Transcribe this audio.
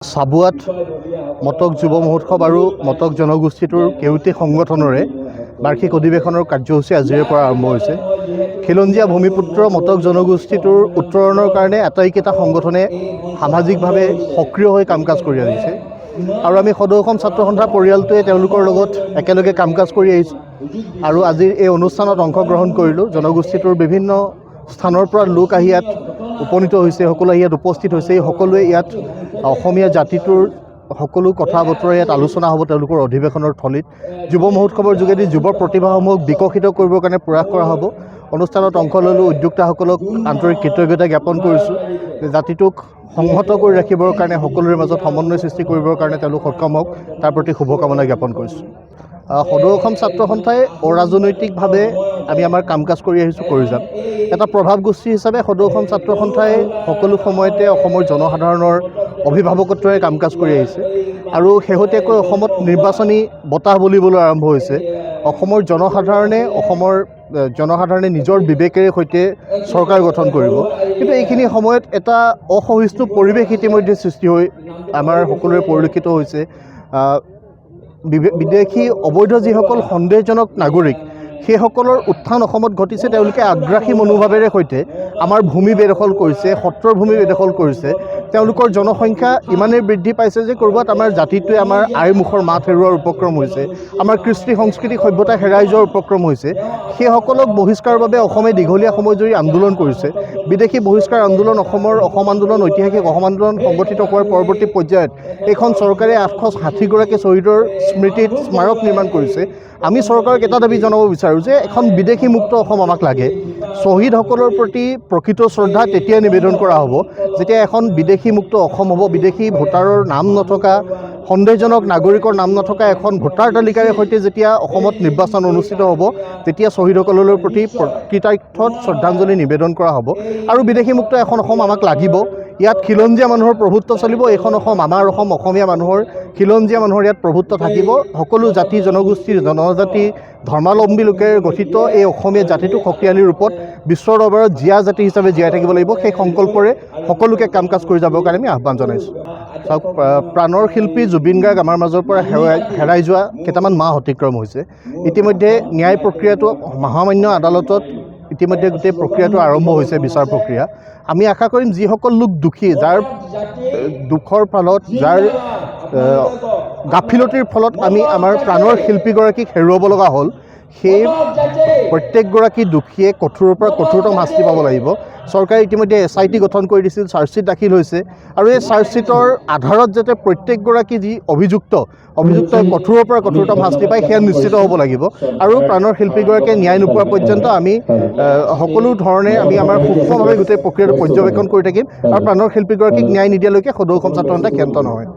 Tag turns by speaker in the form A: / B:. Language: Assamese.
A: চাবুৱাত মটক যুৱ মহোৎসৱ আৰু মটক জনগোষ্ঠীটোৰ কেউটি সংগঠনৰে বাৰ্ষিক অধিৱেশনৰ কাৰ্যসূচী আজিৰে পৰা আৰম্ভ হৈছে। খিলঞ্জীয়া ভূমিপুত্ৰ মটক জনগোষ্ঠীটোৰ উত্তৰণৰ কাৰণে আটাইকেইটা সংগঠনে সামাজিকভাৱে সক্ৰিয় হৈ কাম কাজ কৰি আহিছে আৰু আমি সদৌ অসম ছাত্ৰ সন্থা পৰিয়ালটোৱে তেওঁলোকৰ লগত একেলগে কাম কাজ কৰি আহিছোঁ আৰু আজিৰ এই অনুষ্ঠানত অংশগ্ৰহণ কৰিলোঁ। জনগোষ্ঠীটোৰ বিভিন্ন স্থানৰ পৰা লোক আহি ইয়াত উপনীত হৈছে, সকলো ইয়াত উপস্থিত হৈছে। এই সকলোৱে ইয়াত অসমীয়া জাতিটোৰ সকলো কথা বতৰা ইয়াত আলোচনা হ'ব তেওঁলোকৰ অধিৱেশনৰ থলীত। যুৱ মহোৎসৱৰ যোগেদি যুৱ প্ৰতিভাসমূহক বিকশিত কৰিবৰ কাৰণে প্ৰয়াস কৰা হ'ব। অনুষ্ঠানত অংশ ল'লোঁ উদ্যোক্তাসকলক আন্তৰিক কৃতজ্ঞতা জ্ঞাপন কৰিছোঁ। জাতিটোক সংহত কৰি ৰাখিবৰ কাৰণে সকলোৰে মাজত সমন্বয় সৃষ্টি কৰিবৰ কাৰণে তেওঁলোক সক্ষম হওক, তাৰ প্ৰতি শুভকামনা জ্ঞাপন কৰিছোঁ। সদৌ অসম ছাত্ৰ সন্থাই অৰাজনৈতিকভাৱে আমি আমাৰ কাম কাজ কৰি আহিছোঁ, কৰি যাম। এটা প্ৰভাৱ গোষ্ঠী হিচাপে সদৌ অসম ছাত্ৰ সন্থাই সকলো সময়তে অসমৰ জনসাধাৰণৰ অভিভাৱকত্বৰে কাম কাজ কৰি আহিছে আৰু শেহতীয়াকৈ অসমত নিৰ্বাচনী বতাহ বলিবলৈ আৰম্ভ হৈছে। অসমৰ জনসাধাৰণে নিজৰ বিবেকেৰে সৈতে চৰকাৰ গঠন কৰিব, কিন্তু এইখিনি সময়ত এটা অসহিষ্ণু পৰিৱেশ ইতিমধ্যে সৃষ্টি হৈ আমাৰ সকলোৰে পৰিলক্ষিত হৈছে। বিদেশী অবৈধ যিসকল সন্দেহজনক নাগৰিক সেইসকলৰ উত্থান অসমত ঘটিছে। তেওঁলোকে আগ্ৰাসী মনোভাৱেৰে সৈতে আমাৰ ভূমি বেদখল কৰিছে, সত্ৰৰ ভূমি বেদখল কৰিছে। তেওঁলোকৰ জনসংখ্যা ইমানেই বৃদ্ধি পাইছে যে ক'ৰবাত আমাৰ জাতিটোৱে আমাৰ আইমুখৰ মাত হেৰুৱাৰ উপক্ৰম হৈছে, আমাৰ কৃষ্টি সংস্কৃতিক সভ্যতা হেৰাই যোৱাৰ উপক্ৰম হৈছে। সেইসকলক বহিষ্কাৰৰ বাবে অসমে দীঘলীয়া সময় জুৰি আন্দোলন কৰিছে। বিদেশী বহিষ্কাৰ আন্দোলন, অসম আন্দোলন, ঐতিহাসিক অসম আন্দোলন সংগঠিত হোৱাৰ পৰৱৰ্তী পৰ্যায়ত এইখন চৰকাৰে 860গৰাকী শ্বহীদৰ স্মৃতিত স্মাৰক নিৰ্মাণ কৰিছে। আমি চৰকাৰক এটা দাবী জনাব বিচাৰোঁ যে এখন বিদেশীমুক্ত অসম আমাক লাগে। শ্বহীদসকলৰ প্ৰতি প্ৰকৃত শ্ৰদ্ধা তেতিয়া নিবেদন কৰা হ'ব যেতিয়া এখন বিদেশীমুক্ত অসম হ'ব। বিদেশী ভোটাৰৰ নাম নথকা, সন্দেহজনক নাগৰিকৰ নাম নথকা এখন ভোটাৰ তালিকাৰে সৈতে যেতিয়া অসমত নিৰ্বাচন অনুষ্ঠিত হ'ব, তেতিয়া শ্বহীদসকলৰ প্ৰতি কৃতাৰ্থত শ্ৰদ্ধাঞ্জলি নিবেদন কৰা হ'ব। আৰু বিদেশীমুক্ত এখন অসম আমাক লাগিব। ইয়াত খিলঞ্জীয়া মানুহৰ প্ৰভুত্ব চলিব। এইখন অসম আমাৰ অসম, অসমীয়া মানুহৰ, খিলঞ্জীয়া মানুহৰ ইয়াত প্ৰভুত্ব থাকিব। সকলো জাতি জনগোষ্ঠী, জনজাতি, ধৰ্মাৱলম্বী লোকেৰে গঠিত এই অসমীয়া জাতিটোক শক্তিশালী ৰূপত বিশ্বৰ দৰবাৰত জীয়া জাতি হিচাপে জীয়াই থাকিব লাগিব। সেই সংকল্পৰে সকলোকে কাম কাজ কৰি যাবৰ কাৰণে আমি আহ্বান জনাইছোঁ। চাওক, প্ৰাণৰ শিল্পী জুবিন গাৰ্গ আমাৰ মাজৰ পৰা হেৰাই যোৱা কেইটামান মাহ অতিক্ৰম হৈছে। ইতিমধ্যে ন্যায় প্ৰক্ৰিয়াটো মহামান্য আদালতত ইতিমধ্যে গোটেই প্ৰক্ৰিয়াটো আৰম্ভ হৈছে, বিচাৰ প্ৰক্ৰিয়া। আমি আশা কৰিম যিসকল লোক দোষী, যাৰ দুখৰ ফলত, যাৰ গাফিলতিৰ ফলত আমি আমাৰ প্ৰাণৰ শিল্পীগৰাকীক হেৰুৱাব লগা হ'ল, সেই প্ৰত্যেকগৰাকী দোষীয়ে কঠোৰৰ পৰা কঠোৰতম শাস্তি পাব লাগিব। চৰকাৰে ইতিমধ্যে SIT গঠন কৰি দিছিল, চাৰ্জশ্বিট দাখিল হৈছে আৰু এই চাৰ্জশ্বিটৰ আধাৰত যাতে প্ৰত্যেকগৰাকী যি অভিযুক্ত কঠোৰৰ পৰা কঠোৰতম শাস্তি পায় সেয়া নিশ্চিত হ'ব লাগিব। আৰু প্ৰাণৰ শিল্পীগৰাকীয়ে ন্যায় নোপোৱা পৰ্যন্ত আমি সকলো ধৰণে আমি আমাৰ সূক্ষ্মভাৱে গোটেই প্ৰক্ৰিয়াটো পৰ্যবেক্ষণ কৰি থাকিম আৰু প্ৰাণৰ শিল্পীগৰাকীক ন্যায় নিদিয়ালৈকে সদৌ অসম ছাত্ৰ সন্থা ক্ষান্ত নহয়।